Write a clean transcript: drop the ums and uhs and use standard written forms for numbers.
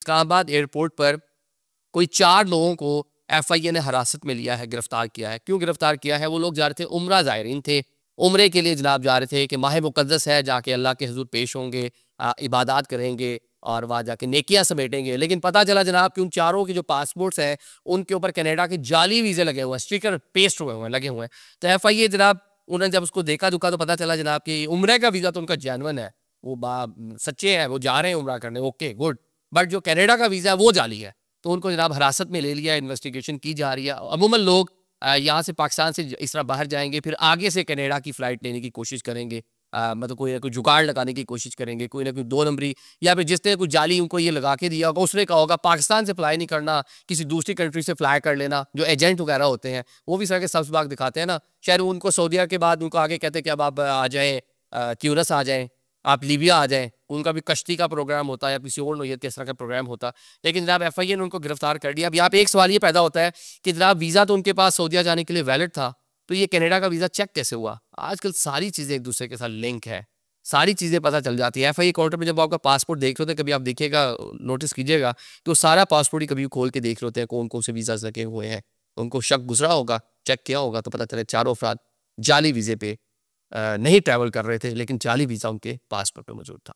Islamabad airport पर कोई 4 लोगों को FIA ने हिरासत में लिया है, गिरफ्तार किया है। क्यों गिरफ्तार किया है? वो लोग जा रहे थे, उम्रा ज़ायरीन थे, उम्रे के लिए जनाब जा रहे थे कि माह मुक़द्दस है, जाके अल्लाह के हुज़ूर पेश होंगे, इबादत करेंगे और वहाँ जाके नेकियां समेटेंगे। लेकिन पता चला जनाब कि उन चारों के जो पासपोर्ट्स हैं उनके ऊपर कनाडा के जाली वीज़े लगे हुए हैं, स्टिकर पेस्ट हुए हुए हैं, लगे हुए हैं। तो FIA जनाब, उन्होंने जब उसको देखा दुखा तो पता चला जनाब कि उम्रे का वीज़ा तो उनका जेन्युइन है, वो सच्चे हैं, वो जा रहे हैं उम्रा करने, ओके गुड। बट जो कनाडा का वीज़ा है वो जाली है। तो उनको जनाब हिरासत में ले लिया, इन्वेस्टिगेशन की जा रही है। अमूमन लोग यहाँ से, पाकिस्तान से इस तरह बाहर जाएंगे, फिर आगे से कनाडा की फ़्लाइट लेने की कोशिश करेंगे, मतलब कोई ना कोई जुगाड़ लगाने की कोशिश करेंगे, कोई ना कोई 2 नंबरी, या फिर जिसने कोई जाली उनको ये लगा के दिया होगा उसने कहा होगा पाकिस्तान से फ्लाई नहीं करना, किसी दूसरी कंट्री से फ्लाई कर लेना। जो एजेंट वगैरह होते हैं वो भी सर के सब्ज़ बाग दिखाते हैं ना, शायद उनको सऊदीया के बाद उनको आगे कहते हैं कि अब आप आ जाएँ, ट्यूनिस आ जाएँ, आप लीबिया आ जाएँ। उनका भी कश्ती का प्रोग्राम होता है या किसी और नौइयत के इस तरह का प्रोग्राम होता। लेकिन जनाब FIA ने उनको गिरफ्तार कर दिया। अब यहाँ पे एक सवाल ये पैदा होता है कि जनाब वीज़ा तो उनके पास सऊदीया जाने के लिए वैलिड था, तो ये कनाडा का वीज़ा चेक कैसे हुआ? आजकल सारी चीज़ें एक दूसरे के साथ लिंक है, सारी चीज़ें पता चल जाती है। FIA काउंटर में जब आपका पासपोर्ट देख रहे होते हैं, कभी आप देखिएगा, नोटिस कीजिएगा, तो सारा पासपोर्ट ही कभी खोल के देख रहे होते हैं कौन कौन से वीज़ाज लगे हुए हैं। उनको शक गुजरा होगा, चेक किया होगा, तो पता चले चारों अफराद जाली वीज़े पे नहीं ट्रैवल कर रहे थे, लेकिन जाली वीज़ा उनके पासपोर्ट पे मौजूद था।